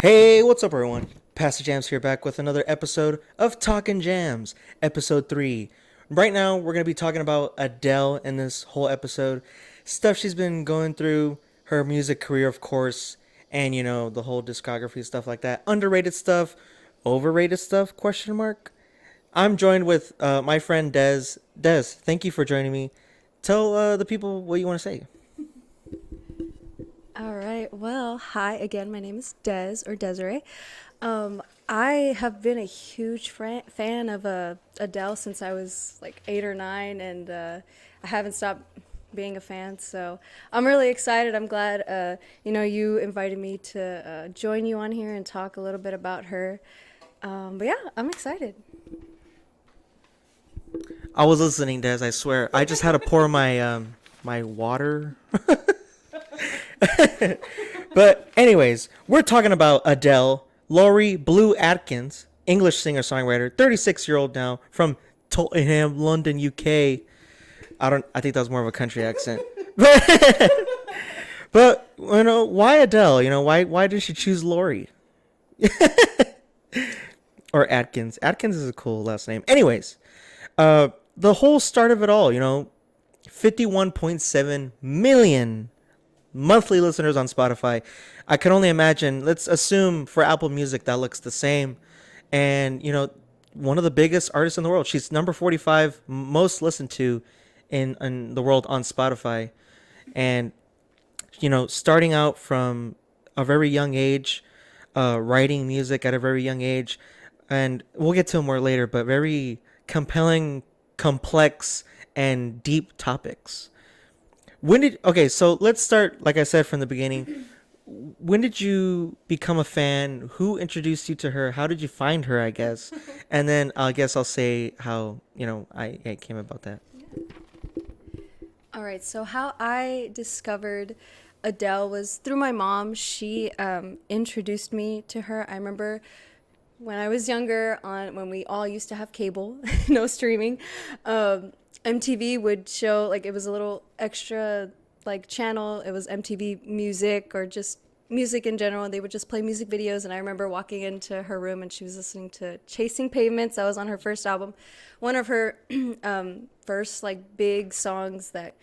Hey, what's up, everyone? Pastor Jamz here, back with another episode of Talkin Jamz, episode 3. Right now, we're going to be talking about Adele in this whole episode. Stuff she's been going through, her music career, of course, and, the whole discography, stuff like that. Underrated stuff, overrated stuff, question mark. I'm joined with my friend Dez. Dez, thank you for joining me. Tell the people what you want to say. All right. Well, hi again. My name is Des or Desiree. I have been a huge fan of Adele since I was like 8 or 9, and I haven't stopped being a fan. So I'm really excited. I'm glad you invited me to join you on here and talk a little bit about her. But yeah, I'm excited. I was listening, Des, I swear. I just had to pour my water. But anyways, we're talking about Adele, Laurie Blue Atkins, English singer-songwriter, 36-year-old now from Tottenham, London, UK. I think that was more of a country accent. But why Adele? Why did she choose Laurie or Atkins? Atkins is a cool last name. Anyways, the whole start of it all, 51.7 million monthly listeners on Spotify. I can only imagine. Let's assume for Apple Music that looks the same. And, one of the biggest artists in the world. She's number 45 most listened to in the world on Spotify. And, starting out from a very young age, writing music at a very young age. And we'll get to it more later, but very compelling, complex, and deep topics. So let's start, like I said, from the beginning. When did you become a fan? Who introduced you to her? How did you find her, I guess? And then I guess I'll say how, I came about that. All right. So how I discovered Adele was through my mom. She introduced me to her. I remember when I was younger, on when we all used to have cable, no streaming. MTV would show, like, it was a little extra like channel. It was MTV Music or just music in general, and they would just play music videos. And I remember walking into her room and she was listening to Chasing Pavements. That was on her first album, one of her first like big songs that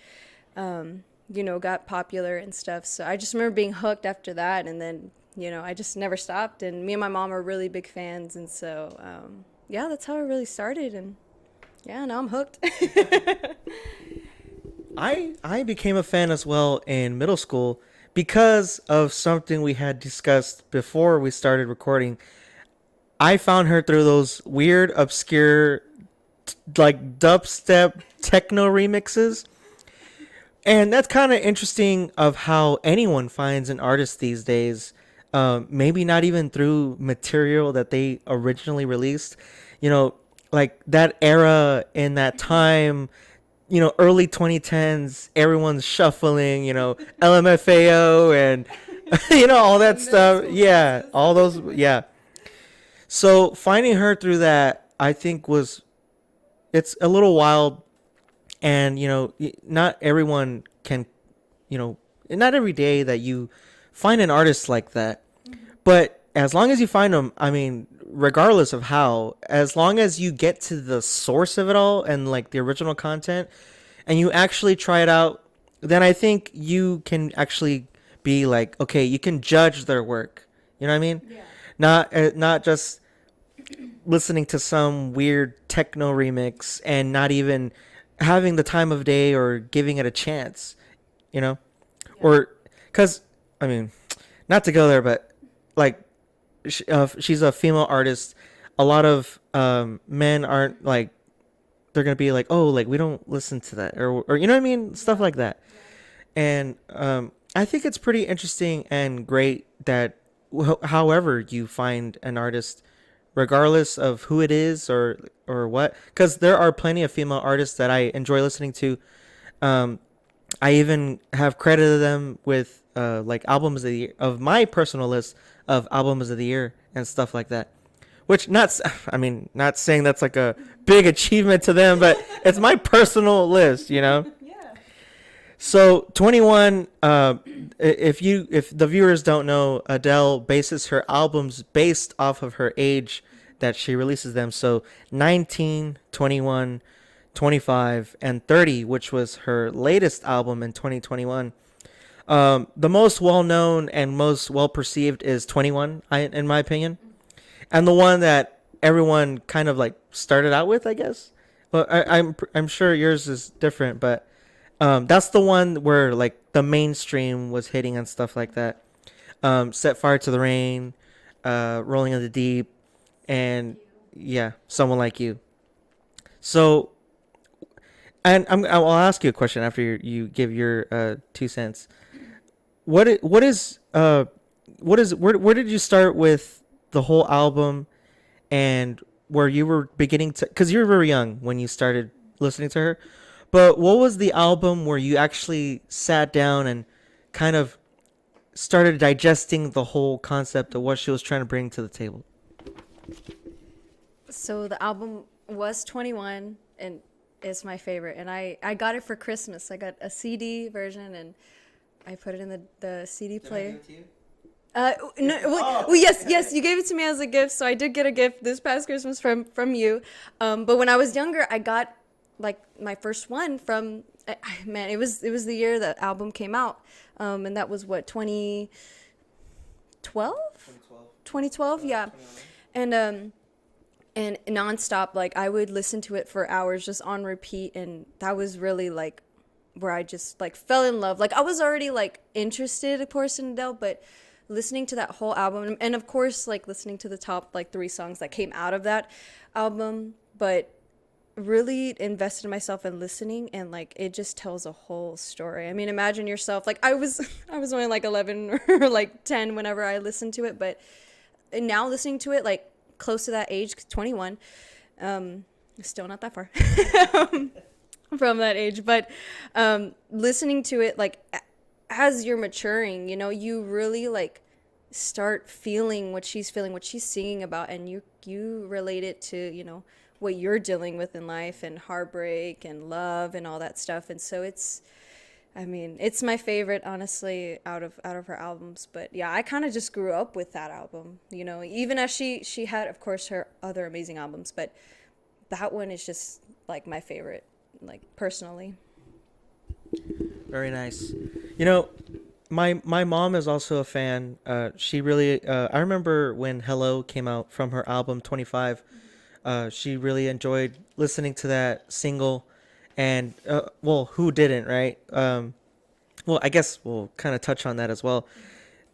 got popular and stuff. So I just remember being hooked after that, and then I just never stopped. And me and my mom are really big fans, and so yeah, that's how it really started. And yeah, now I'm hooked. I became a fan as well in middle school because of something we had discussed before we started recording. I found her through those weird, obscure, like dubstep techno remixes. And that's kind of interesting of how anyone finds an artist these days. Maybe not even through material that they originally released. Like that era in that time, early 2010s, everyone's shuffling, LMFAO and, all that stuff. Yeah, all those. Yeah. So finding her through that, I think it's a little wild. And, not everyone can, not every day that you find an artist like that. But as long as you find them, I mean, regardless of how, as long as you get to the source of it all and like the original content and you actually try it out, then I think you can actually be like, okay, you can judge their work. You know what I mean? Yeah. Not just listening to some weird techno remix and not even having the time of day or giving it a chance, Yeah. Or because, I mean, not to go there, but like she's a female artist. A lot of men aren't like, they're gonna be like, oh, like we don't listen to that, or you know what I mean, stuff like that. And I think it's pretty interesting and great that however you find an artist, regardless of who it is or what, because there are plenty of female artists that I enjoy listening to. Um, I even have credited them with like albums of the year, of my personal list of albums of the year and stuff like that. Which I mean, not saying that's like a big achievement to them, but it's my personal list. Yeah. So 21. If the viewers don't know, Adele bases her albums based off of her age that she releases them. So 19, 21, 25, and 30, which was her latest album in 2021. The most well known and most well perceived is 21, in my opinion, and the one that everyone kind of like started out with, I guess. Well, I'm sure yours is different, but that's the one where like the mainstream was hitting and stuff like that. Set Fire to the Rain, Rolling in the Deep, and yeah, Someone Like You. So, and I'll ask you a question after you give your 2 cents. What is where did you start with the whole album, and where you were beginning to, because you were very young when you started listening to her, but what was the album where you actually sat down and kind of started digesting the whole concept of what she was trying to bring to the table? So the album was 21 and it's my favorite. And I got it for Christmas. I got a CD version and I put it in the CD player. No, well, yes, you gave it to me as a gift. So I did get a gift this past Christmas from you. But when I was younger, I got like my first one from, man, it was the year that album came out. And that was what, 2012? 2012, yeah. And nonstop, like I would listen to it for hours just on repeat, and that was really like where I just like fell in love. Like I was already like interested, of course, in Adele, but listening to that whole album, and of course like listening to the top like 3 songs that came out of that album, but really invested in myself and listening, and like it just tells a whole story. I mean, imagine yourself, like I was only like 11 or like 10 whenever I listened to it, but now listening to it like close to that age, 21, still not that far from that age, but listening to it like as you're maturing, you know, you really like start feeling what she's feeling, what she's singing about, and you relate it to, you know, what you're dealing with in life and heartbreak and love and all that stuff. And so it's, I mean, it's my favorite, honestly, out of her albums. But yeah, I kind of just grew up with that album, you know, even as she had, of course, her other amazing albums, but that one is just like my favorite, like personally. Very nice. You know, my mom is also a fan. She really. I remember when Hello came out from her album 25. She really enjoyed listening to that single, and well, who didn't, right? Well, I guess we'll kind of touch on that as well.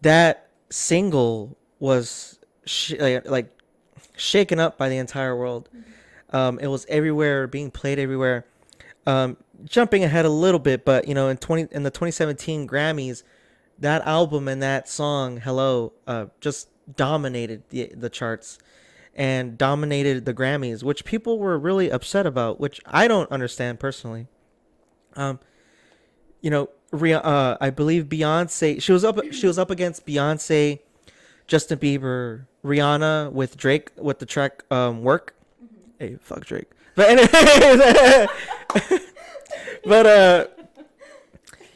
That single was like shaken up by the entire world. It was everywhere, being played everywhere. Jumping ahead a little bit, but you know, in the 2017 Grammys, that album and that song "Hello" just dominated the charts and dominated the Grammys, which people were really upset about, which I don't understand personally. Um, you know, I believe Beyonce. She was up against Beyonce, Justin Bieber, Rihanna with Drake with the track "Work." Hey, fuck Drake. But anyway, but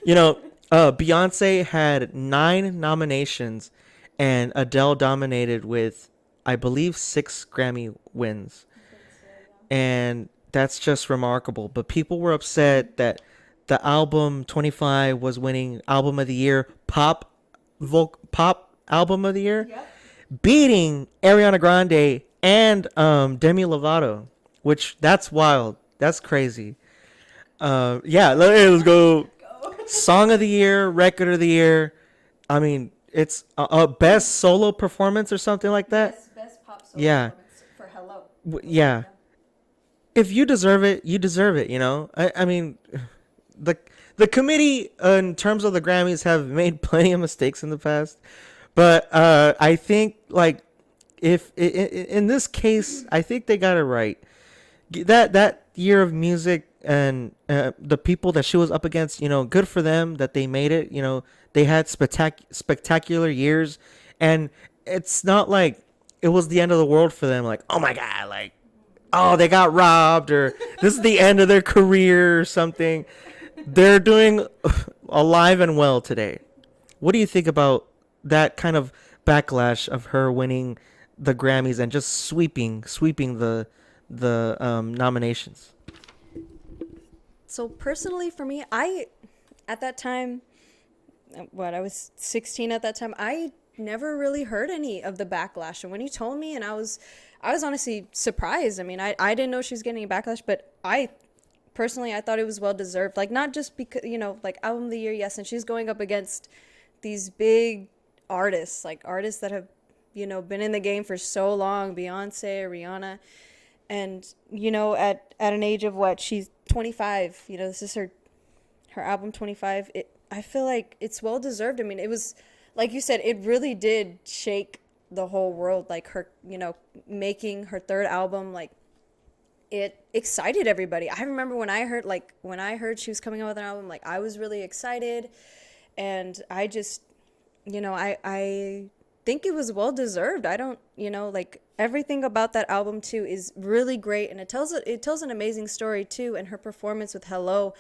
you know, Beyonce had 9 nominations, and Adele dominated with, I believe, 6 Grammy wins, and that's just remarkable. But people were upset that the album 25 was winning album of the year, pop album of the year, beating Ariana Grande and Demi Lovato, which that's wild. That's crazy. Yeah, let's go. Song of the year, record of the year. I mean, it's a best solo performance or something like that. Best pop solo Yeah, performance for Hello. yeah. If you deserve it, you deserve it. You know. I mean, the the committee in terms of the Grammys have made plenty of mistakes in the past, but I think like if in this case, I think they got it right. That year of music and the people that she was up against, you know, good for them that they made it. You know, they had spectacular years, and it's not like it was the end of the world for them. Like, oh my god, like, oh, they got robbed, or this is the end of their career or something. They're doing alive and well today. What do you think about that kind of backlash of her winning the Grammys and just sweeping the nominations? So personally, for me, I at that time, what I was 16 at that time, I never really heard any of the backlash. And when you told me, and I was honestly surprised. I mean, I didn't know she was getting a backlash, but I personally I thought it was well deserved. Like not just because like album of the year, yes, and she's going up against these big artists, like artists that have been in the game for so long, Beyonce, Rihanna, and at an age of what she's 25, this is her album 25. I feel like it's well deserved. I mean, it was like you said, it really did shake the whole world. Like her, making her third album, like it excited everybody. I remember when I heard she was coming out with an album, like I was really excited, and I just, I think it was well deserved. I don't, like everything about that album too is really great, and it tells an amazing story too. And her performance with Hello,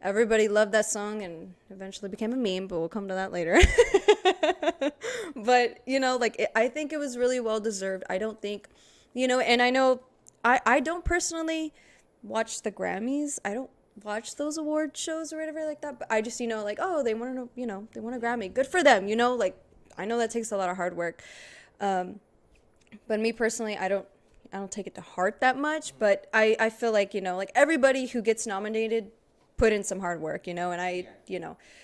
everybody loved that song, and eventually became a meme. But we'll come to that later. But I think it was really well deserved. I don't think, and I know I don't personally watch the Grammys. I don't watch those award shows or whatever like that. But I just, like, oh, they want to, they want a Grammy. Good for them, like I know that takes a lot of hard work. But me personally, I don't take it to heart that much. But I feel like, like everybody who gets nominated put in some hard work, and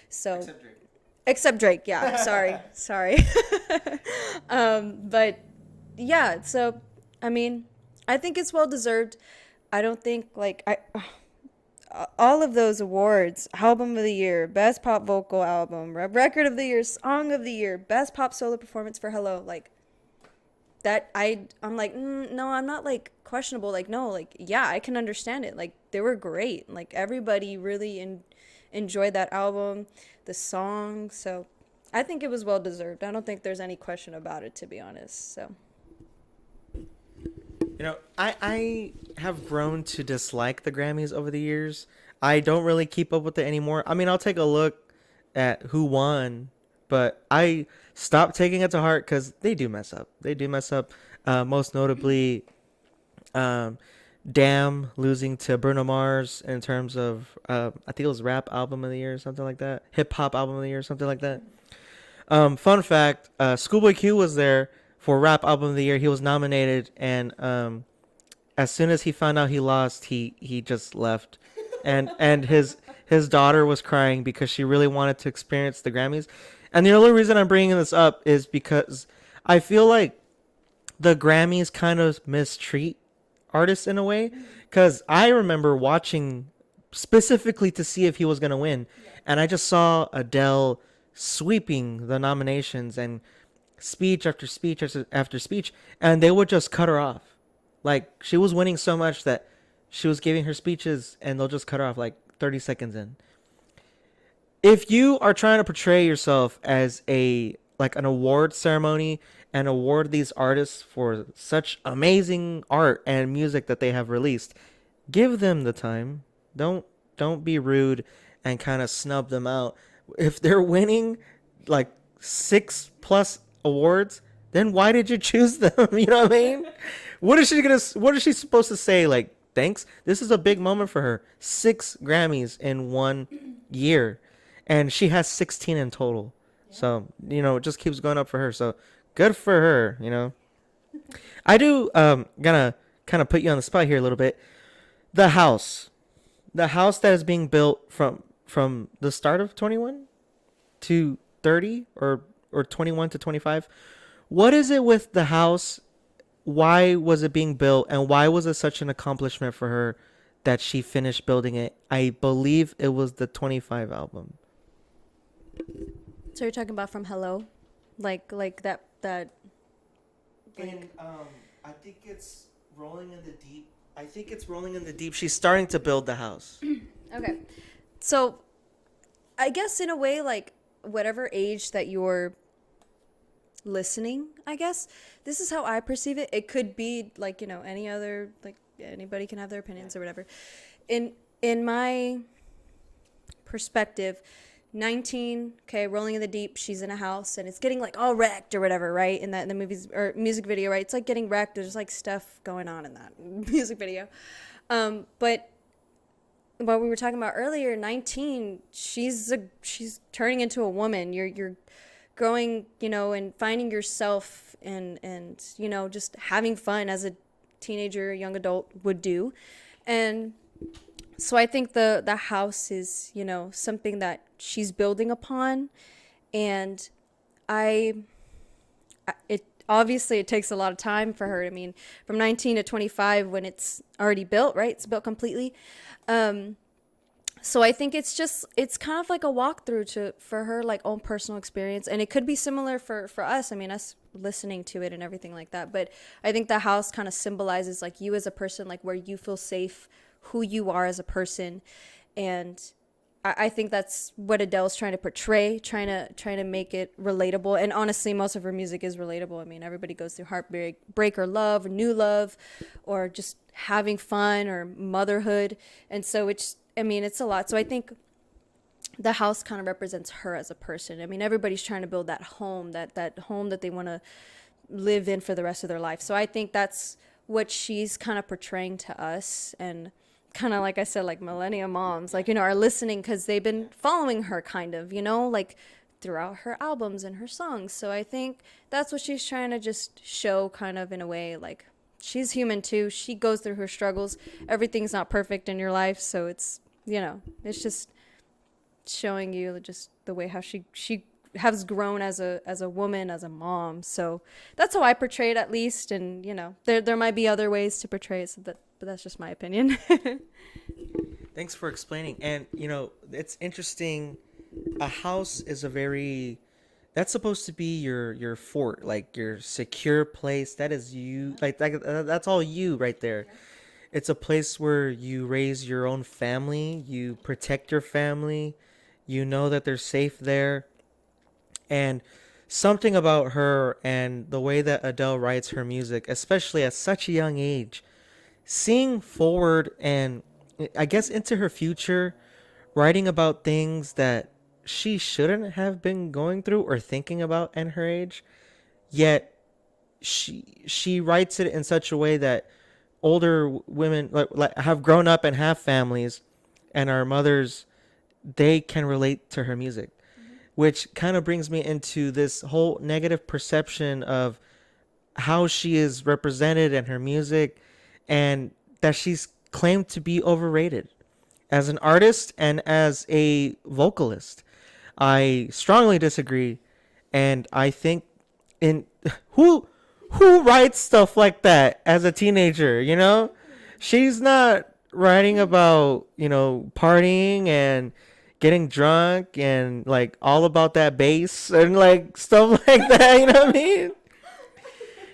so except Drake, yeah. Sorry. But yeah, so I mean, I think it's well deserved. I don't think like I all of those awards, album of the year, best pop vocal album, record of the year, song of the year, best pop solo performance for Hello, like that I'm like no, I'm not like questionable, like no, like yeah, I can understand it, like they were great, like everybody really enjoyed that album, the song, so I think it was well deserved. I don't think there's any question about it, to be honest. So I have grown to dislike the Grammys over the years. I don't really keep up with it anymore. I mean, I'll take a look at who won, but I stopped taking it to heart because they do mess up. They do mess up. Most notably, um, Damn losing to Bruno Mars in terms of I think it was rap album of the year or something like that, hip hop album of the year or something like that. Fun fact: Schoolboy Q was there for rap album of the year. He was nominated, and as soon as he found out he lost, he just left, and his daughter was crying because she really wanted to experience the Grammys. And the only reason I'm bringing this up is because I feel like the Grammys kind of mistreat artists in a way. Because I remember watching specifically to see if he was going to win. And I just saw Adele sweeping the nominations and speech after speech after speech. And they would just cut her off. Like, she was winning so much that she was giving her speeches and they'll just cut her off like 30 seconds in. If you are trying to portray yourself as a like an award ceremony and award these artists for such amazing art and music that they have released, give them the time. Don't be rude and kind of snub them out. If they're winning like 6+ awards, then why did you choose them? You know what I mean? What is she supposed to say, like thanks? This is a big moment for her. 6 Grammys in 1 year, and she has 16 in total. So, it just keeps going up for her. So, good for her. I do gonna kind of put you on the spot here a little bit. The house. The house that is being built from the start of 21 to 30, or 21 to 25. What is it with the house? Why was it being built, and why was it such an accomplishment for her that she finished building it? I believe it was the 25 album. so you're talking about from Hello, like that And like I think it's rolling in the deep. I think it's rolling in the deep. She's starting to build the house. okay. So I guess in a way, like whatever age that you're listening, I guess this is how I perceive it. It could be like any other, like anybody can have their opinions or whatever. In my perspective, 19, okay, rolling in the deep, she's in a house and it's getting like all wrecked or whatever, right? In the movies or music video, right? It's like getting wrecked. There's like stuff going on in that music video. But what we were talking about earlier, 19, she's turning into a woman. You're growing, and finding yourself and just having fun as a teenager, young adult would do. And so I think the house is, something that she's building upon. And I it obviously it takes a lot of time for her. I mean, from 19 to 25 when it's already built, right? It's built completely. So I think it's kind of like a walkthrough for her like own personal experience, and it could be similar for us. I mean, us listening to it and everything like that. But I think the house kind of symbolizes like you as a person, like where you feel safe, who you are as a person, and I think that's what Adele's trying to portray, trying to make it relatable. And honestly, most of her music is relatable. I mean, everybody goes through heartbreak, break or love, or new love, or just having fun or motherhood, and so it's a lot. So I think the house kind of represents her as a person. I mean, everybody's trying to build that home, that home that they want to live in for the rest of their life. So I think that's what she's kind of portraying to us, and kind of like I said, like millennial moms, like, are listening because they've been following her kind of, like throughout her albums and her songs. So I think that's what she's trying to just show kind of in a way, like she's human too. She goes through her struggles. Everything's not perfect in your life. So it's just showing you just the way how she has grown as a woman, as a mom. So that's how I portray it, at least. And, there might be other ways to portray it. But that's just my opinion. Thanks for explaining. And, it's interesting. A house is that's supposed to be your fort, like your secure place. That is you, like that's all you right there. It's a place where you raise your own family, you protect your family, you know that they're safe there. And something about her and the way that Adele writes her music, especially at such a young age, seeing forward and I guess into her future, writing about things that she shouldn't have been going through or thinking about in her age, yet she writes it in such a way that older women like have grown up and have families and are mothers, they can relate to her music, which kind of brings me into this whole negative perception of how she is represented in her music, and that she's claimed to be overrated as an artist and as a vocalist. I strongly disagree, and I think in who writes stuff like that as a teenager, She's not writing about, partying and getting drunk and like all about that bass and like stuff like that, you know what I mean?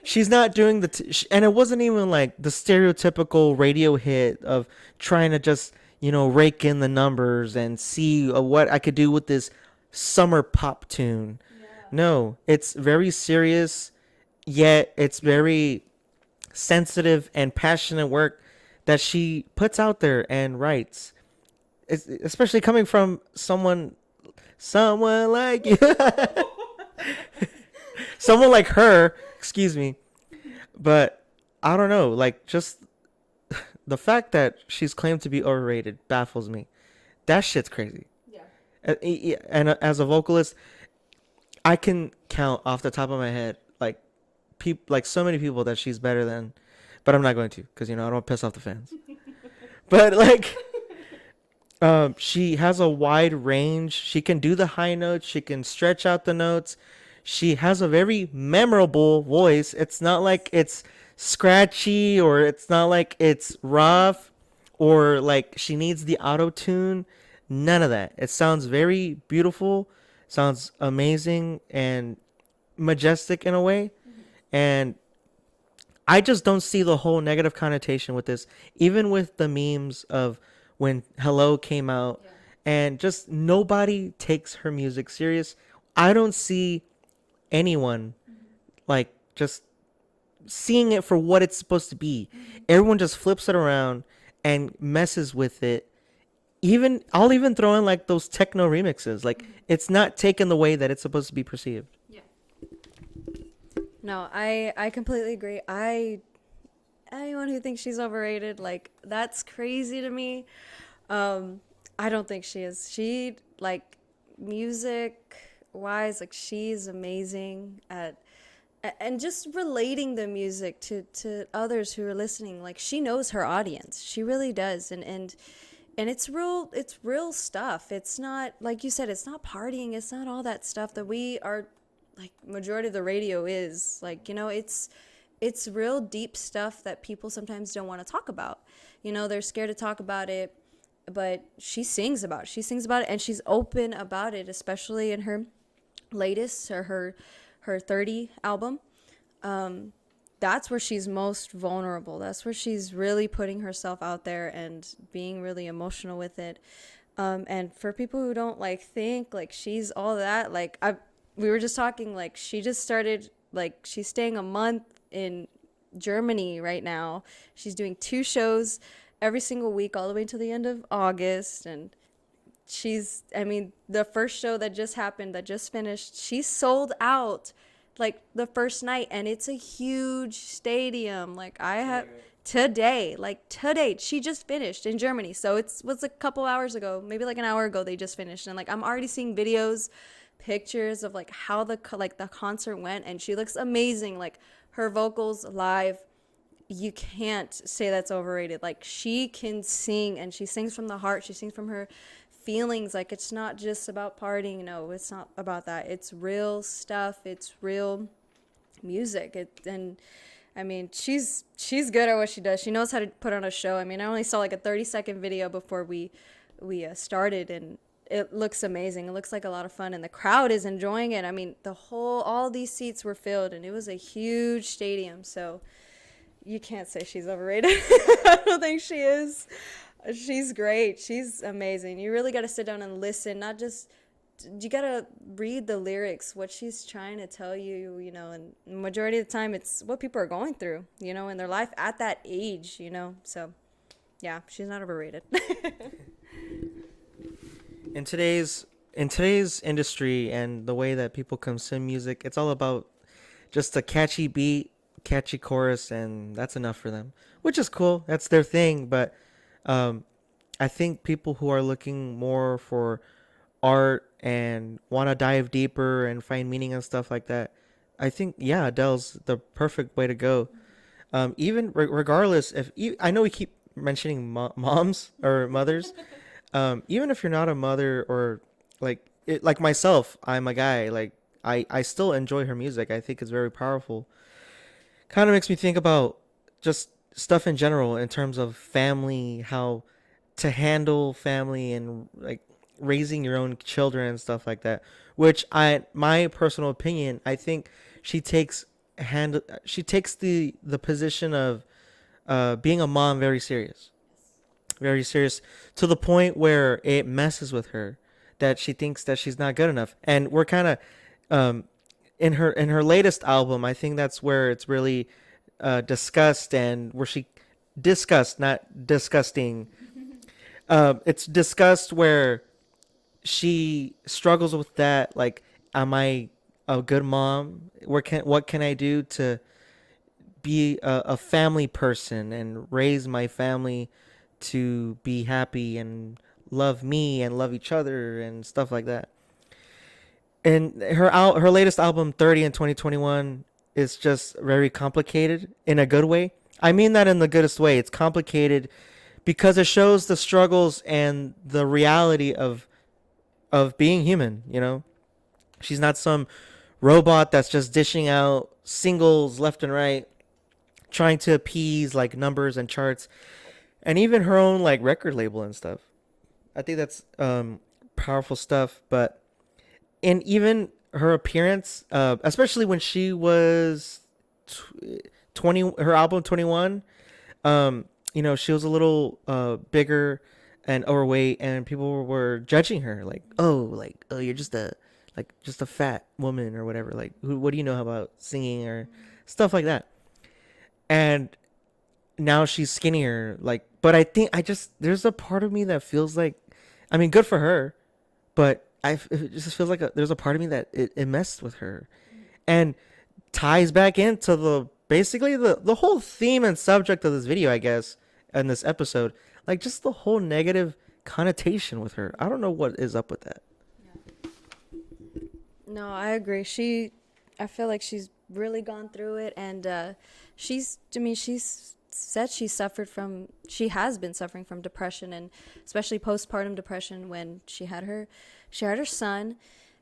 She's not doing and it wasn't even like the stereotypical radio hit of trying to just, rake in the numbers and see what I could do with this summer pop tune. Yeah. No, it's very serious, yet it's very sensitive and passionate work that she puts out there and writes. It's, especially coming from someone like you. Someone like her, excuse me. But I don't know, like just the fact that she's claimed to be overrated baffles me. That shit's crazy. Yeah. And as a vocalist, I can count off the top of my head like so many people that she's better than, but I'm not going to because I don't want to piss off the fans. But like, she has a wide range. She can do the high notes. She can stretch out the notes. She has a very memorable voice. It's not like it's scratchy or it's not like it's rough or like she needs the auto tune. None of that. It sounds very beautiful. Sounds amazing and majestic in a way. And I just don't see the whole negative connotation with this, even with the memes of when Hello came out. Yeah. And just nobody takes her music serious. I don't see anyone like just seeing it for what it's supposed to be. Everyone just flips it around and messes with it Even I'll even throw in like those techno remixes. Like it's not taken the way that it's supposed to be perceived. Yeah. No, I completely agree. Anyone who thinks she's overrated, like that's crazy to me. Um, I don't think she is. She like music wise, like she's amazing at and just relating the music to others who are listening. Like she knows her audience. She really does. And it's real stuff. It's not like you said, it's not partying, it's not all that stuff that we are like majority of the radio is. Like, it's real deep stuff that people sometimes don't want to talk about. They're scared to talk about it, but she sings about it. She sings about it and she's open about it, especially in her latest or her 30 album. Um, that's where she's most vulnerable. That's where she's really putting herself out there and being really emotional with it. And for people who don't like think like she's all that, like we were just talking, like she just started, like she's staying a month in Germany right now. She's doing 2 shows every single week all the way to the end of August. And I mean, the first show that just happened, that just finished, she sold out like the first night, and it's a huge stadium. Like I have today, she just finished in Germany. So it was a couple hours ago, maybe like an hour ago, they just finished. And like I'm already seeing videos, pictures of like how the concert went, and she looks amazing. Like her vocals live, you can't say that's overrated. Like she can sing, and she sings from the heart. She sings from her feelings. Like it's not just about partying. No, it's not about that. It's real stuff. It's real music. And I mean, she's good at what she does. She knows how to put on a show. I mean, I only saw like a 30-second video before we started, and it looks amazing. It looks like a lot of fun, and the crowd is enjoying it. I mean, all these seats were filled, and it was a huge stadium. So you can't say she's overrated. I don't think she is. She's great. She's amazing. You really got to sit down and listen, not just you got to read the lyrics, what she's trying to tell you, and majority of the time it's what people are going through, in their life at that age. So, yeah, she's not overrated. In today's industry and the way that people consume music, it's all about just a catchy beat, catchy chorus, and that's enough for them, which is cool. That's their thing. But um, I think people who are looking more for art and want to dive deeper and find meaning and stuff like that, I think yeah, Adele's the perfect way to go. Even regardless, I know we keep mentioning moms or mothers, even if you're not a mother or like myself, I'm a guy. Like I still enjoy her music. I think it's very powerful. Kind of makes me think about just stuff in general in terms of family, how to handle family and like raising your own children and stuff like that. Which my personal opinion, I think she takes she takes the position of being a mom very serious to the point where it messes with her that she thinks that she's not good enough. And we're kind of um, in her latest album. I think that's where it's really discussed and where she discussed, not disgusting. It's discussed where she struggles with that. Like, am I a good mom? What can I do to be a family person and raise my family to be happy and love me and love each other and stuff like that. And her latest album 30 in 2021 is just very complicated in a good way. I mean that in the goodest way. It's complicated because it shows the struggles and the reality of being human, She's not some robot that's just dishing out singles left and right, trying to appease like numbers and charts and even her own like record label and stuff. I think that's powerful stuff. But and even her appearance, especially when she was 20, her album 21, she was a little bigger and overweight, and people were judging her like, oh, you're just a fat woman or whatever. Like, what do you know about singing or stuff like that? And now she's skinnier. Like, but I think there's a part of me that feels like I mean, good for her, but it just feels like there's a part of me that it messed with her, and ties back into the basically the whole theme and subject of this video, I guess, and this episode, like just the whole negative connotation with her. I don't know what is up with that. No, I agree. I feel like she's really gone through it, and she's said she has been suffering from depression, and especially postpartum depression when she had her son,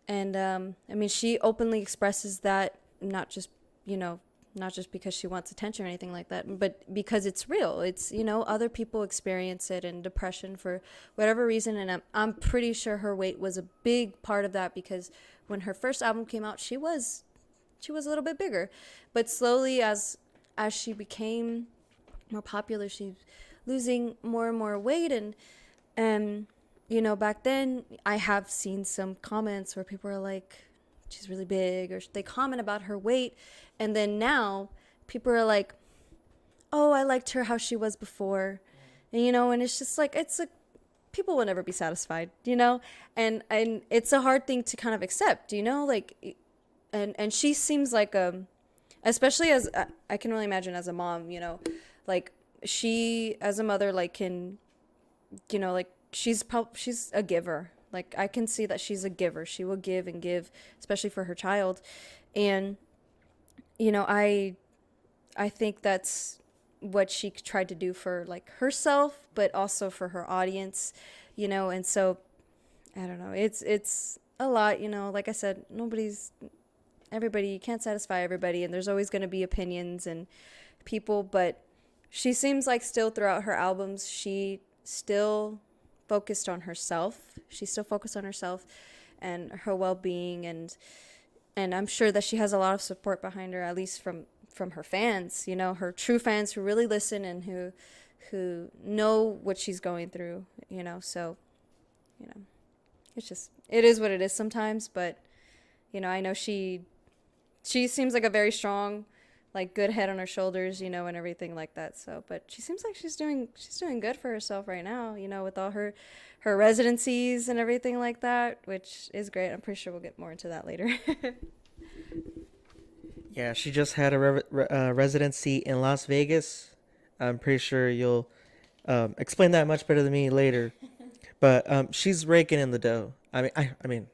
and I mean, she openly expresses that, not just, you know, not just because she wants attention or anything like that, but because it's real. It's, you know, other people experience it and depression for whatever reason. And I'm pretty sure her weight was a big part of that, because when her first album came out, she was a little bit bigger. But slowly, as she became more popular, she's losing more and more weight. And you know, back then I have seen some comments where people are like, she's really big, or they comment about her weight. And then now people are like, oh, I liked her how she was before. And, you know, and it's just like, people will never be satisfied, you know? And it's a hard thing to kind of accept, you know? Like, and she seems like, especially as, I can only imagine as a mom, you know, like she, as a mother, like can, you know, like she's a giver. Like I can see that she's a giver. She will give and give, especially for her child. And you know, I think that's what she tried to do for like herself, but also for her audience, you know. And so I don't know. It's a lot, you know. Like I said, everybody, you can't satisfy everybody, and there's always going to be opinions and people, but she seems like still throughout her albums, she still focused on herself. She still focused on herself and her well-being, and I'm sure that she has a lot of support behind her, at least from her fans, you know, her true fans who really listen and who know what she's going through, you know. So, you know, it is what it is sometimes, but you know, I know she seems like a very strong, like good head on her shoulders, you know, and everything like that. So, but she seems like she's doing good for herself right now, you know, with all her residencies and everything like that, which is great. I'm pretty sure we'll get more into that later. Yeah, she just had a residency in Las Vegas. I'm pretty sure you'll explain that much better than me later. But she's raking in the dough. I mean,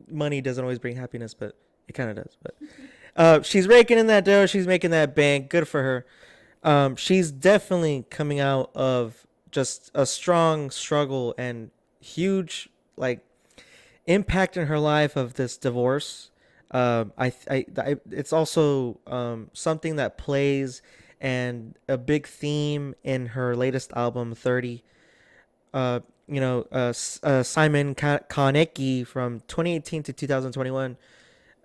money doesn't always bring happiness, but it kind of does. But she's raking in that dough. She's making that bank. Good for her. She's definitely coming out of just a strong struggle and huge like impact in her life of this divorce. It's also something that plays and a big theme in her latest album, 30. Simon Konecki from 2018 to 2021,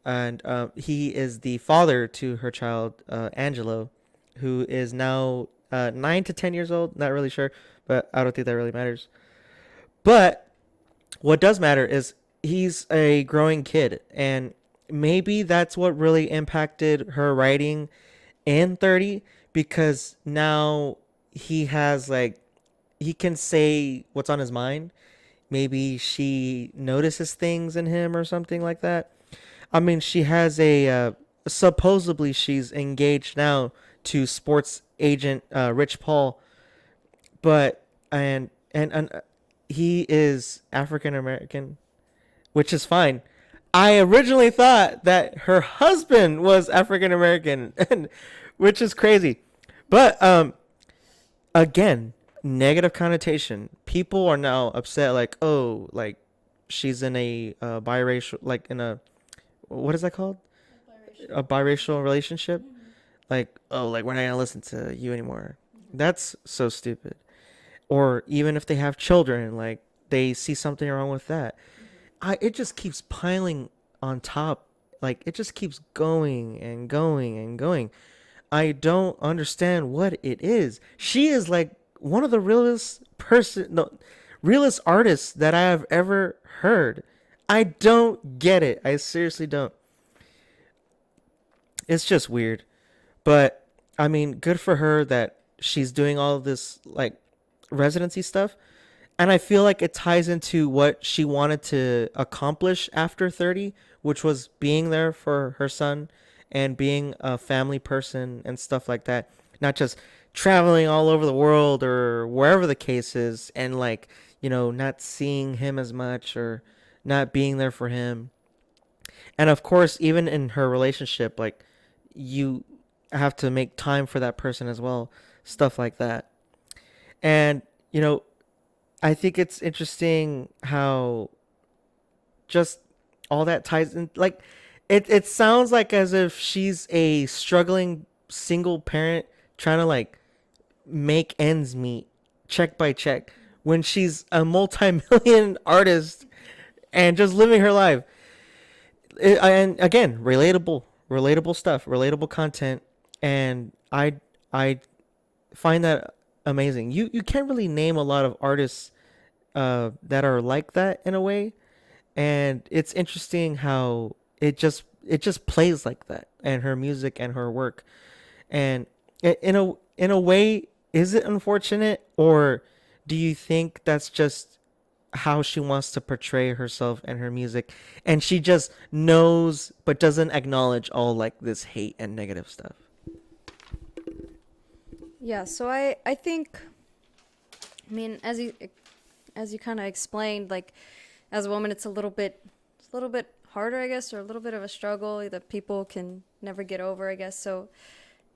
and he is the father to her child, Angelo, who is now 9 to 10 years old. Not really sure, but I don't think that really matters. But what does matter is he's a growing kid, and maybe that's what really impacted her writing in 30, because now he has like he can say what's on his mind. Maybe she notices things in him or something like that. I mean, she has a supposedly she's engaged now to sports agent Rich Paul, but and he is African American, which is fine. I originally thought that her husband was African American, and which is crazy. But again, negative connotation. People are now upset, like, oh, like she's in a biracial, like in a what is that called? A biracial relationship. Like, oh, like we're not gonna listen to you anymore. That's so stupid. Or even if they have children, like they see something wrong with that. It just keeps piling on top. Like it just keeps going and going and going. I don't understand what it is. She is like one of the realest artists that I have ever heard. I don't get it. I seriously don't. It's just weird. But I mean, good for her that she's doing all of this like residency stuff. And I feel like it ties into what she wanted to accomplish after 30, which was being there for her son and being a family person and stuff like that. Not just traveling all over the world or wherever the case is, and like, not seeing him as much or not being there for him. And of course, even in her relationship, like, you have to make time for that person as well, stuff like that. And, you know, I think it's interesting how just all that ties in. Like, it sounds like as if she's a struggling single parent trying to like make ends meet, check by check, when she's a multi-million artist and just living her life. And again, relatable stuff, relatable content, and I find that amazing. You can't really name a lot of artists that are like that in a way, and it's interesting how it just plays like that, and her music and her work, and in a way, is it unfortunate, or do you think that's just how she wants to portray herself and her music, and she just knows but doesn't acknowledge all like this hate and negative stuff? Yeah, so I think, I mean, as you kind of explained, like, as a woman, it's a little bit harder, I guess, or a little bit of a struggle that people can never get over, I guess. So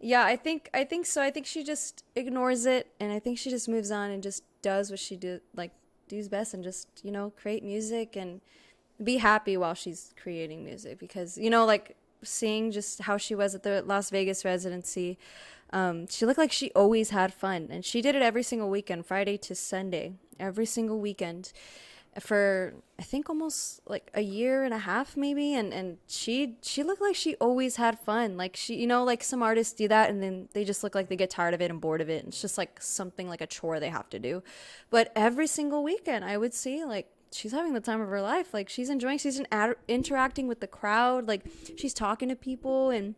yeah, I think so. I think she just ignores it, and I think she just moves on and just does what she does best, and just create music and be happy while she's creating music, because like, seeing just how she was at the Las Vegas residency, she looked like she always had fun, and she did it every single weekend, Friday to Sunday, every single weekend, for I think almost like a year and a half maybe, and she looked like she always had fun. Like, she, like, some artists do that and then they just look like they get tired of it and bored of it, and it's just like something like a chore they have to do. But every single weekend I would see, like, she's having the time of her life. Like, she's enjoying, interacting with the crowd, like, she's talking to people, and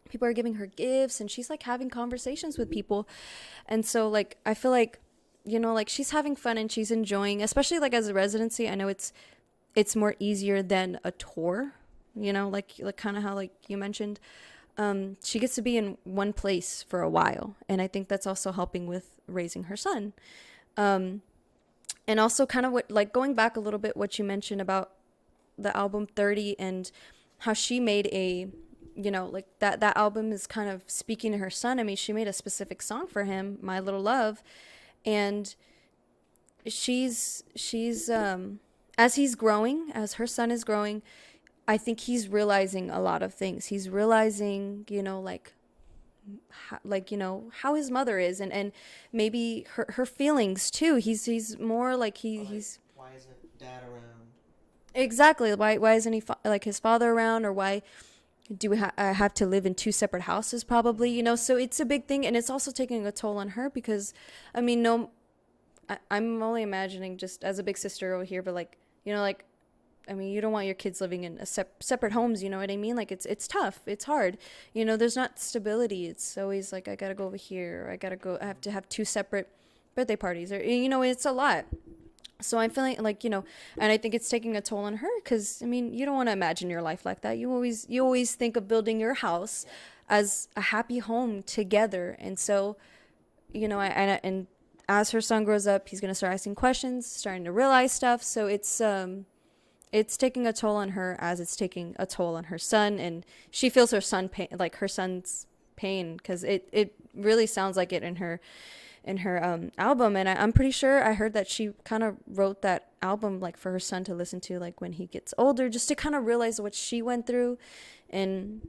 people are giving her gifts, and she's like having conversations with people. And so, like, I feel like, like, she's having fun and she's enjoying, especially like as a residency. I know it's more easier than a tour, like kind of how, like, you mentioned. She gets to be in one place for a while, and I think that's also helping with raising her son. um and also, kind of, what, like, going back a little bit, what you mentioned about the album 30, and how she made a, like, that album is kind of speaking to her son. I mean, she made a specific song for him, My Little Love. And she's as he's growing, as her son is growing, I think he's realizing a lot of things. He's realizing, like, how his mother is, and maybe her feelings too. He's more like, he's Why isn't dad around? exactly, why isn't he like his father around, or why do I have to live in two separate houses, probably, so it's a big thing, and it's also taking a toll on her, because, I mean, no, I'm only imagining, just as a big sister over here, but, like, like, I mean, you don't want your kids living in separate homes, you know what I mean? Like, it's tough, it's hard, there's not stability. It's always like, I gotta go over here, or I have to have two separate birthday parties, or, it's a lot. So I'm feeling like, and I think it's taking a toll on her, because, I mean, you don't want to imagine your life like that. You always think of building your house as a happy home together. And so, and as her son grows up, he's going to start asking questions, starting to realize stuff. So it's taking a toll on her, as it's taking a toll on her son, and she feels her son's pain, because it really sounds like it in her album. And I'm pretty sure I heard that she kind of wrote that album, like, for her son to listen to, like, when he gets older, just to kind of realize what she went through, and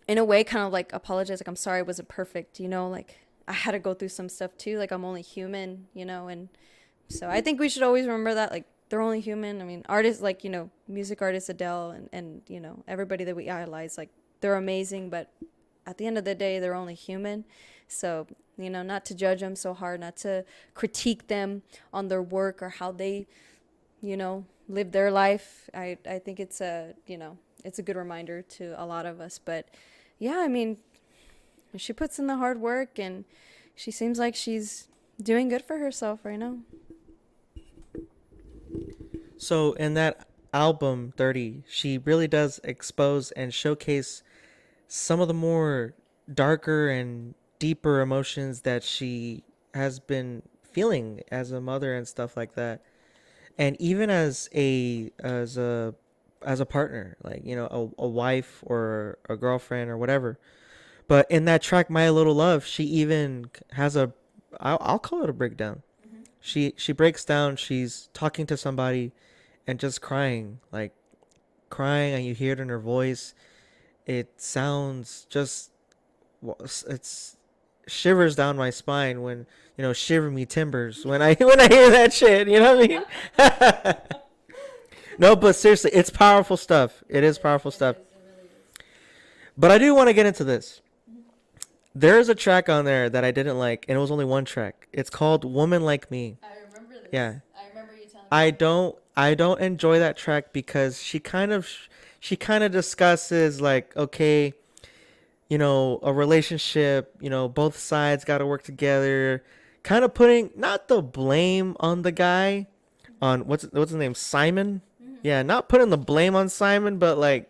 in a way kind of like apologize, like, I'm sorry I wasn't perfect, like, I had to go through some stuff too, like, I'm only human, and so I think we should always remember that, like, they're only human. I mean, artists, like, music artists, Adele, and everybody that we idolize, like, they're amazing, but at the end of the day, they're only human. So, not to judge them so hard, not to critique them on their work or how they, live their life. I think it's a good reminder to a lot of us. But yeah, I mean, she puts in the hard work, and she seems like she's doing good for herself right now. So in that album 30, she really does expose and showcase some of the more darker and deeper emotions that she has been feeling as a mother and stuff like that. And even as a partner, like, a wife or a girlfriend or whatever. But in that track My Little Love, she even has I'll call it a breakdown. She breaks down, she's talking to somebody and just crying, like crying, and you hear it in her voice. It sounds just, it's shivers down my spine when, shiver me timbers when I when I hear that shit. You know what I mean? No, but seriously, it's powerful stuff. It is powerful stuff. But I do want to get into this. There is a track on there that I didn't like, and it was only one track. It's called "Woman Like Me." I remember this. Yeah, I remember you telling me. I don't enjoy that track because she kind of discusses, like, okay, a relationship, both sides got to work together, kind of putting not the blame on the guy, on what's his name, Simon. Yeah, not putting the blame on Simon, but like,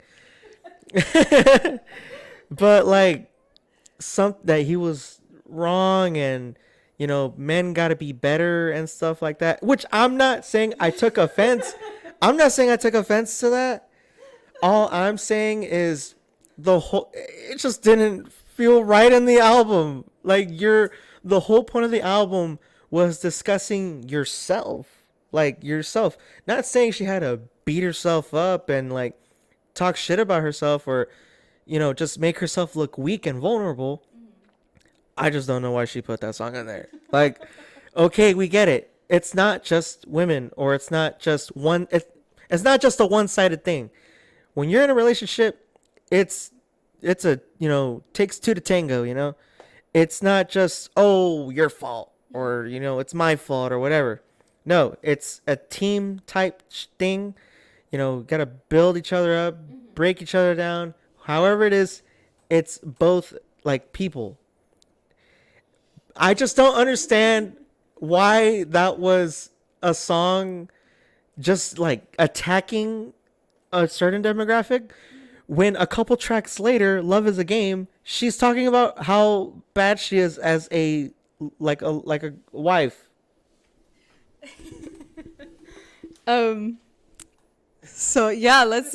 but like, some that he was wrong, and men got to be better and stuff like that, which I'm not saying I took offense. I'm not saying I took offense to that. All I'm saying is it just didn't feel right in the album. Like, the whole point of the album was discussing yourself. Like, yourself. Not saying she had to beat herself up and, like, talk shit about herself, or just make herself look weak and vulnerable. I just don't know why she put that song in there. Like, okay, we get it. It's not just women, or it's not just one. It's not just a one-sided thing. When you're in a relationship, it's a, takes two to tango. It's not just, oh, your fault, or it's my fault, or whatever. No, it's a team type thing. Gotta build each other up, break each other down. However it is, it's both, like, people. I just don't understand why that was a song just, like, attacking a certain demographic, when a couple tracks later, Love Is a Game, she's talking about how bad she is as a wife. Um. So yeah, let's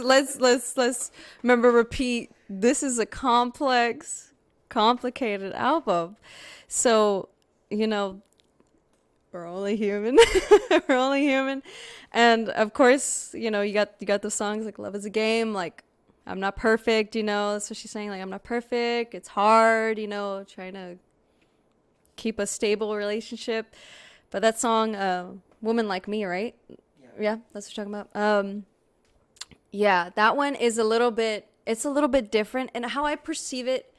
remember, repeat. This is a complex, complicated album. So, you know, we're only human. We're only human. And of course, you got the songs like Love Is a Game, like I'm not perfect, that's what she's saying, like I'm not perfect. It's hard, trying to keep a stable relationship. But that song, Woman Like Me, right? Yeah, that's what you're talking about. Yeah, that one is it's a little bit different, and how I perceive it,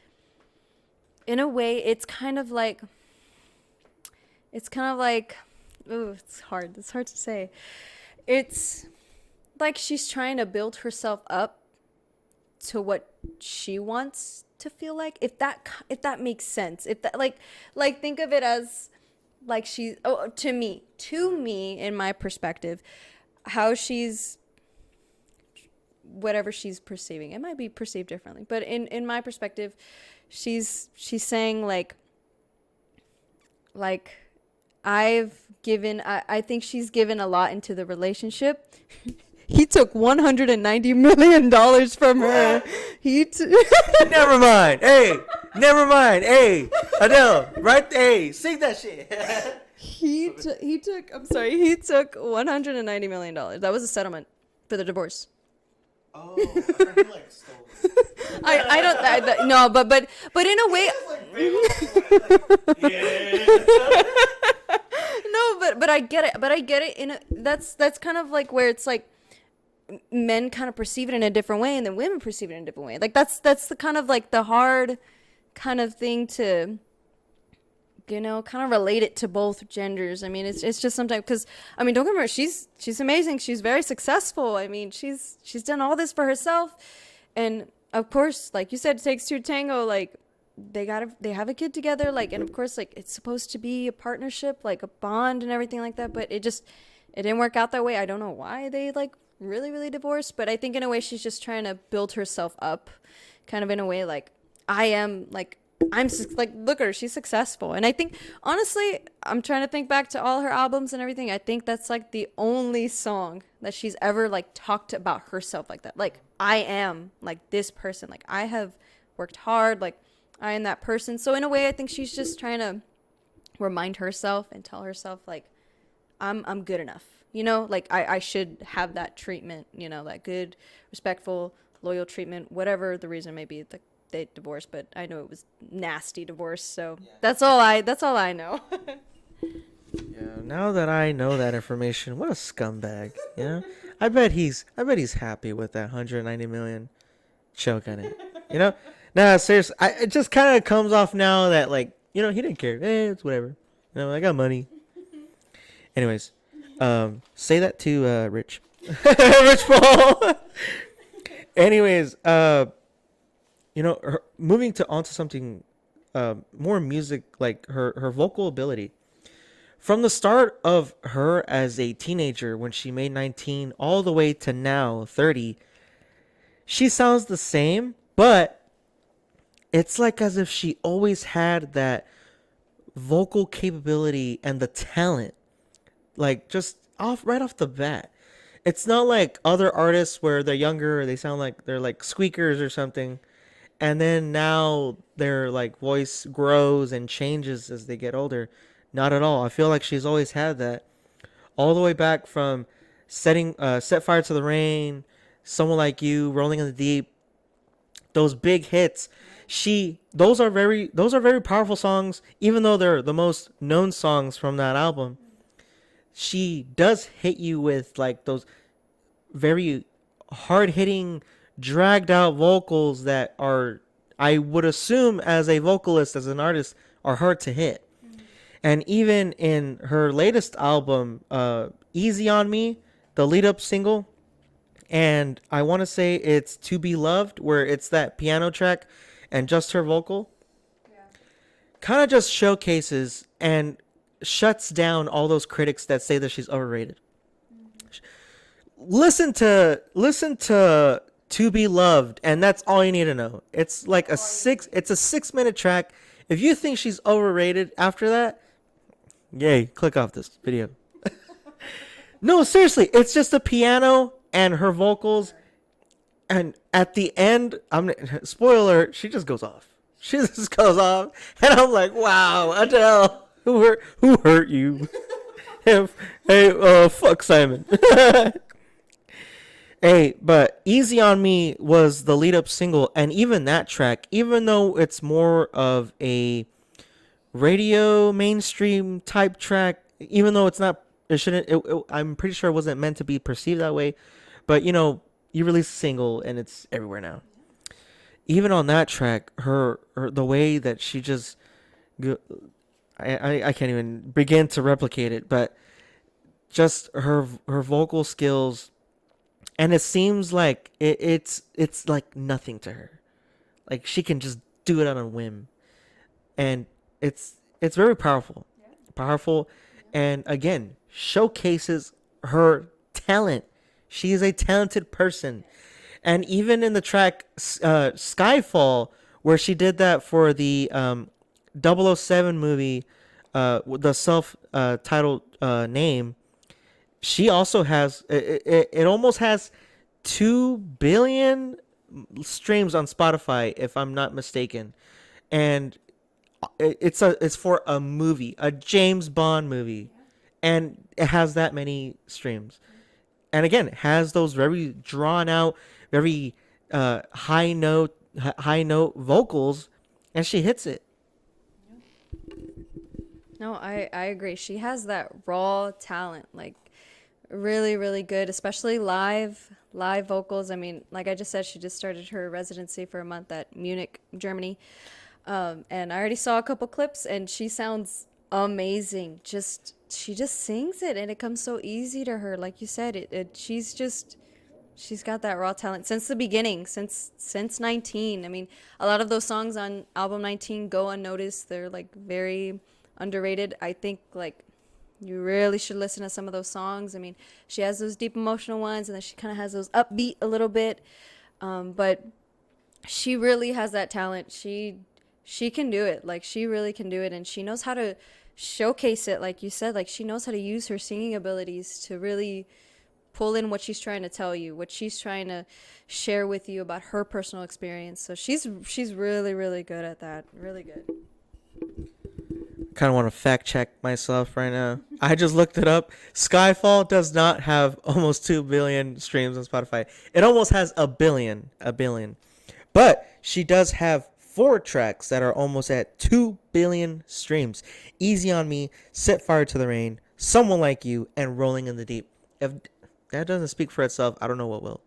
in a way, it's kind of like, ooh, it's hard to say. It's like she's trying to build herself up to what she wants to feel like, if that makes sense. If that, like think of it as, like, she's, oh, to me in my perspective, how she's, whatever she's perceiving, it might be perceived differently, but in my perspective, she's saying, like I think she's given a lot into the relationship. He took $190 million from her. Never mind. Hey, never mind. Hey, Adele, right? Hey, sing that shit. He took $190 million. That was a settlement for the divorce. Oh, I thought you, like, stole it. I don't no, but in a way, no, but I get it. But I get it that's kind of like where it's like men kind of perceive it in a different way, and then women perceive it in a different way. Like that's the kind of like the hard kind of thing to, kind of relate it to both genders. I mean, it's just sometimes, because, I mean, don't get me wrong, she's amazing. She's very successful. I mean, she's done all this for herself, and of course, like you said, it takes two to tango. Like, they have a kid together. Like, and of course, like, it's supposed to be a partnership, like a bond and everything like that. But it didn't work out that way. I don't know why they like really, really divorced, but I think in a way she's just trying to build herself up, kind of in a way like I am like like look at her, she's successful. And I think honestly, I'm trying to think back to all her albums and everything. I think that's like the only song that she's ever like talked about herself like that. Like I am like this person. Like I have worked hard. Like I am that person. So in a way, I think she's just trying to remind herself and tell herself like I'm good enough. You know, like I should have that treatment, you know, that good, respectful, loyal treatment, whatever the reason may be. Like they divorced, but I know it was nasty divorce, so that's all I know. Yeah, now that I know that information, what a scumbag. Yeah. I bet he's happy with that 190 million choking it. You know? Nah, seriously, it just kind of comes off now that like, he didn't care. It's whatever. I got money. Anyways, say that to Rich. Rich Paul. Anyways, moving to onto something more music, like her vocal ability. From the start of her as a teenager when she made 19 all the way to now 30, she sounds the same, but it's like as if she always had that vocal capability and the talent, like just off right off the bat. It's not like other artists where they're younger, they sound like they're like squeakers or something, and then now their like voice grows and changes as they get older. Not at all. I feel like she's always had that all the way back from Set Fire to the Rain, Someone Like You, Rolling in the Deep, those big hits. Those are very powerful songs, even though they're the most known songs from that album. She does hit you with like those very hard hitting, dragged out vocals that are, I would assume, as a vocalist, as an artist, are hard to hit. And even in her latest album, Easy on Me, the lead up single, and I want to say it's To Be Loved, where it's that piano track and just her vocal, kind of just showcases and shuts down all those critics that say that she's overrated. Listen to To Be Loved, and that's all you need to know. It's a 6 minute track. If you think she's overrated after that, yay, click off this video. No, seriously, it's just the piano and her vocals, and at the end, spoiler, she just goes off. She just goes off, and I'm like, wow, Adele, who hurt you? Hey, fuck Simon. Hey, but Easy on Me was the lead up single, and even that track, even though it's more of a radio mainstream type track, even though it's not, it shouldn't, I'm pretty sure it wasn't meant to be perceived that way, but you release a single and it's everywhere now. Even on that track, her the way that she just, I can't even begin to replicate it, but just her vocal skills, and it seems like it's like nothing to her. Like she can just do it on a whim, and it's very powerful, and again showcases her talent. She is a talented person, and even in the track Skyfall, where she did that for the 007 movie, with the self titled name, she also has it almost has 2 billion streams on Spotify, if I'm not mistaken, and it's for a movie, a James Bond movie, and it has that many streams. And again, it has those very drawn out, very high note vocals, and she hits it. No, I agree. She has that raw talent, like really, really good, especially live vocals. I mean, like I just said, she just started her residency for a month at Munich, Germany. And I already saw a couple clips, and she sounds amazing. She just sings it, and it comes so easy to her. Like you said, she's got that raw talent since the beginning, since 19. I mean, a lot of those songs on album 19 go unnoticed. They're like very underrated. I think like You really should listen to some of those songs. I mean, she has those deep emotional ones, and then she kind of has those upbeat a little bit. But she really has that talent. She can do it. Like she really can do it, and she knows how to showcase it. Like you said, like she knows how to use her singing abilities to really pull in what she's trying to tell you, what she's trying to share with you about her personal experience. So she's really really good at that. Really good. Kind of want to fact check myself right now. I just looked it up. Skyfall does not have almost 2 billion streams on Spotify. It almost has a billion. But she does have 4 tracks that are almost at 2 billion streams. Easy on Me, Set Fire to the Rain, Someone Like You, and Rolling in the Deep. If that doesn't speak for itself, I don't know what will.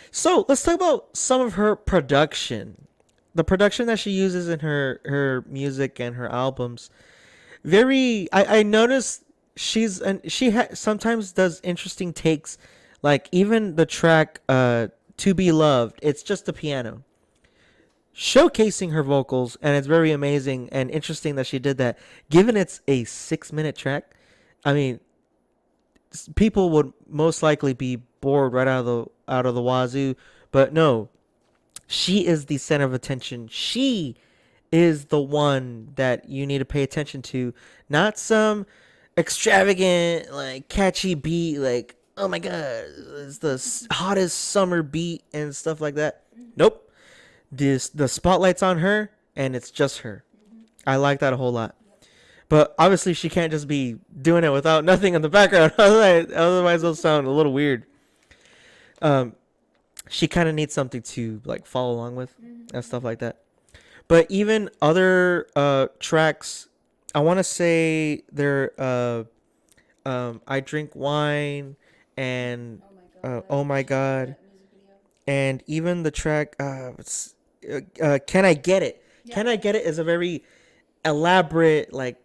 So let's talk about some of her production. The production that she uses in her music and her albums. I noticed sometimes does interesting takes, like even the track To Be Loved, it's just the piano showcasing her vocals, and it's very amazing and interesting that she did that. Given it's a 6-minute track, I mean, people would most likely be bored right out of the wazoo, but no, she is the center of attention. She is the one that you need to pay attention to, not some extravagant, like catchy beat, like oh my god, it's the hottest summer beat and stuff like that. Nope. The spotlight's on her, and it's just her. I like that a whole lot. But obviously, she can't just be doing it without nothing in the background. Otherwise, it'll sound a little weird. Um, she kind of needs something to like follow along with and stuff like that. But even other tracks, I want to say they're I Drink Wine and Oh My God, and even the track Can I Get It? Can I Get It is a very elaborate, like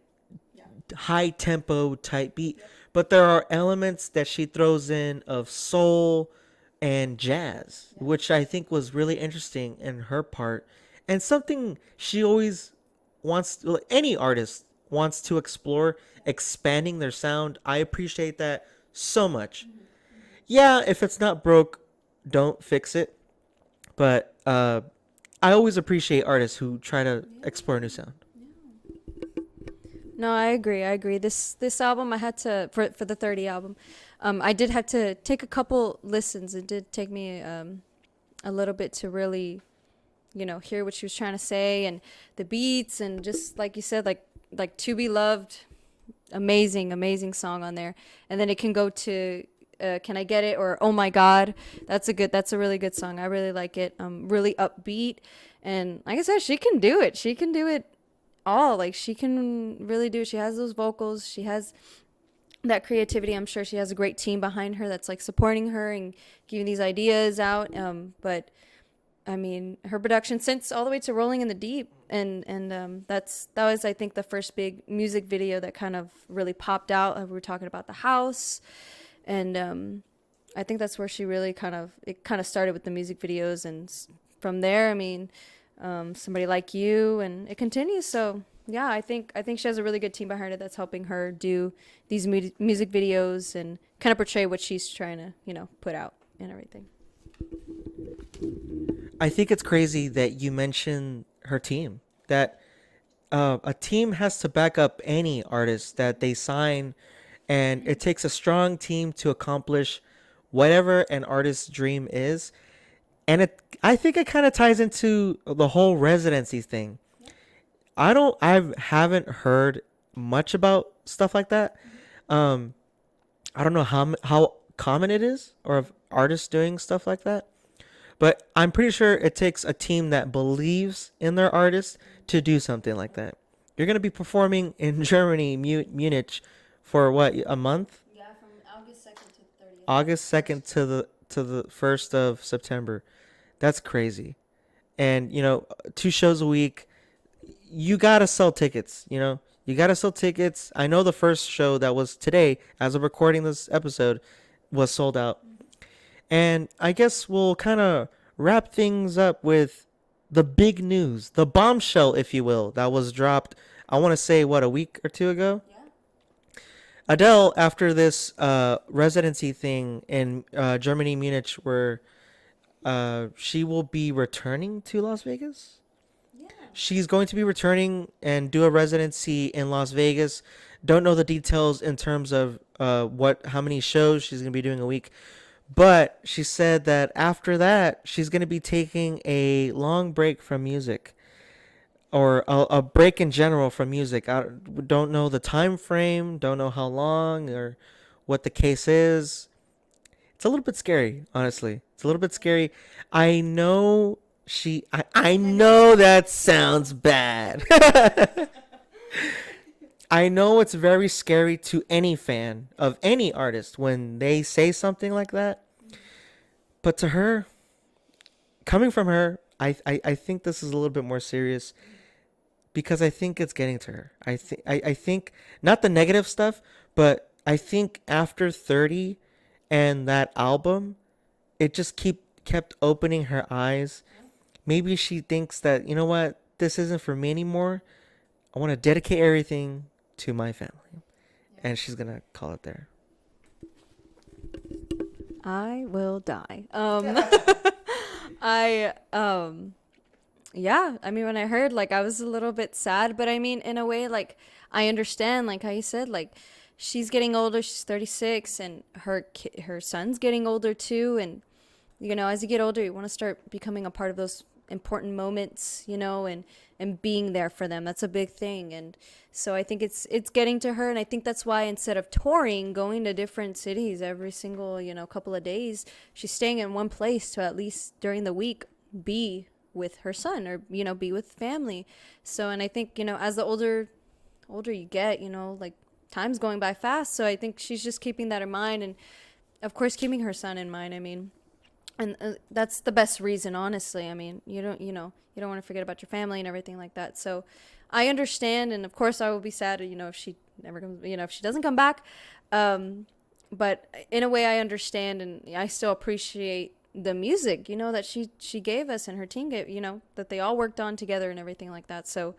high tempo type beat, but there are elements that she throws in of soul and jazz, which I think was really interesting in her part, and something she always wants, like any artist wants to explore, expanding their sound. I appreciate that so much. Yeah, if it's not broke, don't fix it. But I always appreciate artists who try to explore a new sound. No, I agree. I agree. This album I had to for the 30 album. I did have to take a couple listens. It did take me a little bit to really, hear what she was trying to say and the beats and just like you said, like To Be Loved, amazing, amazing song on there. And then it can go to Can I Get It or Oh My God. That's a really good song. I really like it. Really upbeat. And like I said, she can do it. She can do it all. Like she can really do it. She has those vocals. She has that creativity. I'm sure she has a great team behind her that's like supporting her and giving these ideas out. But I mean, her production since all the way to Rolling in the Deep, and that was I think the first big music video that kind of really popped out. We were talking about the house, and I think that's where she really kind of started with the music videos, and from there, I mean, Somebody Like You, and it continues. So yeah, I think she has a really good team behind her that's helping her do these music videos and kind of portray what she's trying to put out and everything. I think it's crazy that you mention her team. That a team has to back up any artist that they sign, and it takes a strong team to accomplish whatever an artist's dream is. And I think it kind of ties into the whole residency thing. I haven't heard much about stuff like that. Um, I don't know how common it is, or of artists doing stuff like that. But I'm pretty sure it takes a team that believes in their artist to do something like that. You're gonna be performing in Germany, Munich, for what, a month? Yeah, from August 2nd to 30th. August 2nd to the 1st of September. That's crazy. And 2 shows a week. You gotta sell tickets. You gotta sell tickets. I know the first show that was today, as of recording this episode, was sold out. And I guess we'll kind of wrap things up with the big news, the bombshell, if you will, that was dropped. I want to say, what, a week or two ago? Adele, after this residency thing in Germany, Munich, where she will be returning to Las Vegas. She's going to be returning and do a residency in Las Vegas. Don't know the details in terms of how many shows she's going to be doing a week, but she said that after that she's going to be taking a long break from music, or a break in general from music. I don't know the time frame, don't know how long or what the case is. It's a little bit scary, honestly. It's a little bit scary. I know I know that sounds bad. I know it's very scary to any fan of any artist when they say something like that. But to her, coming from her, I think this is a little bit more serious because I think it's getting to her. I think not the negative stuff, but I think after 30 and that album, it just kept opening her eyes. Maybe she thinks that, you know what, this isn't for me anymore. I want to dedicate everything to my family. And she's going to call it there. I will die. I yeah, I mean when I heard, like, I was a little bit sad, but I mean in a way, like, I understand, like how you said, like, she's getting older, she's 36, and her son's getting older too, and as you get older, you want to start becoming a part of those important moments, and being there for them. That's a big thing. And so I think it's getting to her, and I think that's why instead of touring, going to different cities every single, couple of days, she's staying in one place to at least during the week be with her son, or be with family. So, and I think, as the older you get, like, time's going by fast, so I think she's just keeping that in mind, and of course keeping her son in mind. I mean, and that's the best reason, honestly. I mean, you don't want to forget about your family and everything like that. So I understand, and of course I will be sad, if she never comes, if she doesn't come back. But in a way, I understand, and I still appreciate the music, that she gave us, and her team gave, that they all worked on together and everything like that. So,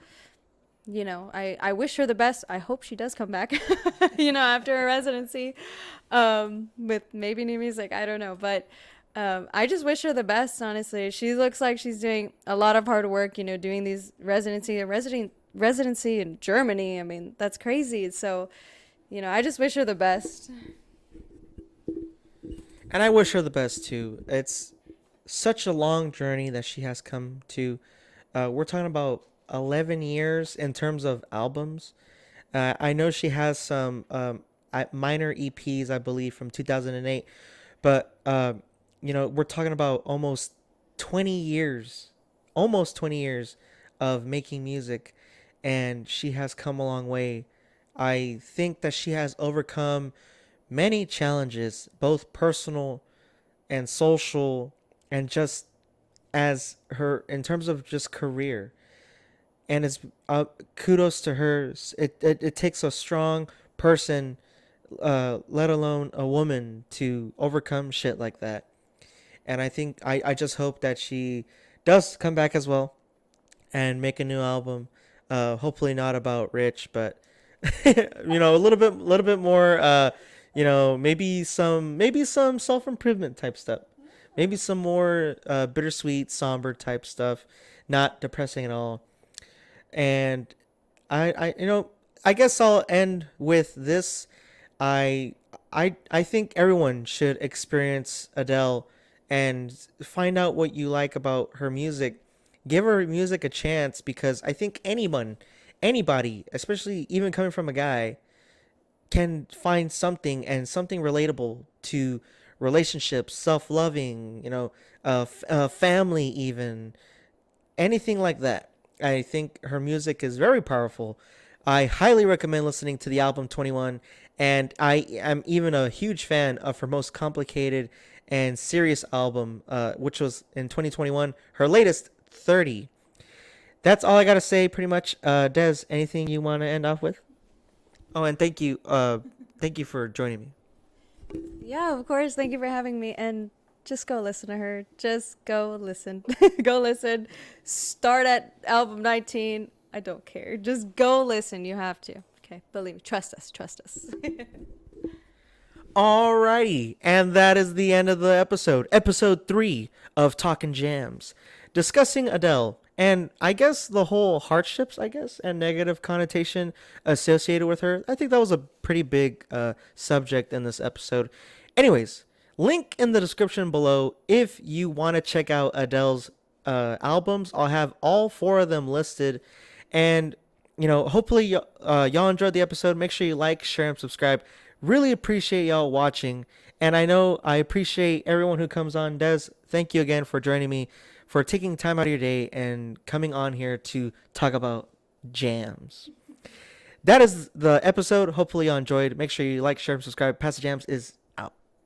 I wish her the best. I hope she does come back, after her residency, with maybe new music. I don't know, but I just wish her the best. Honestly, she looks like she's doing a lot of hard work. Doing these residency in Germany. I mean, that's crazy. So, I just wish her the best. And I wish her the best too. It's such a long journey that she has come to. We're talking about 11 years in terms of albums. I know she has some minor EPs, I believe, from 2008, but we're talking about almost 20 years of making music, and she has come a long way. I think that she has overcome many challenges, both personal and social, and just as her in terms of just career. And it's kudos to her. It takes a strong person, let alone a woman, to overcome shit like that. And I think I just hope that she does come back as well and make a new album. Hopefully not about Rich, but a little bit more. Maybe some self improvement type stuff. Maybe some more bittersweet, somber type stuff, not depressing at all. And I guess I'll end with this. I I think everyone should experience Adele and find out what you like about her music. Give her music a chance because I think anybody, especially even coming from a guy, can find something and something relatable to relationships, self-loving, family, even anything like that. I think her music is very powerful. I highly recommend listening to the album 21, and I am even a huge fan of her most complicated and serious album, which was in 2021, her latest 30. That's all I gotta say, pretty much. Des, anything you want to end off with? Oh, and thank you. Thank you for joining me. Yeah, of course. Thank you for having me. And just go listen to her. Just go listen. Go listen. Start at album 19. I don't care. Just go listen. You have to. Okay. Okay, believe me, trust us, trust us. Alrighty, and that is the end of the episode. Episode 3 of Talkin' Jams. Discussing Adele, and I guess the whole hardships, I guess, and negative connotation associated with her. I think that was a pretty big subject in this episode. Anyways, link in the description below if you want to check out Adele's albums. I'll have all 4 of them listed. And hopefully y'all enjoyed the episode. Make sure you like, share, and subscribe. Really appreciate y'all watching. And I appreciate everyone who comes on. Des, thank you again for joining me, for taking time out of your day and coming on here to talk about jams. That is the episode. Hopefully y'all enjoyed. Make sure you like, share, and subscribe. Pass the Jams is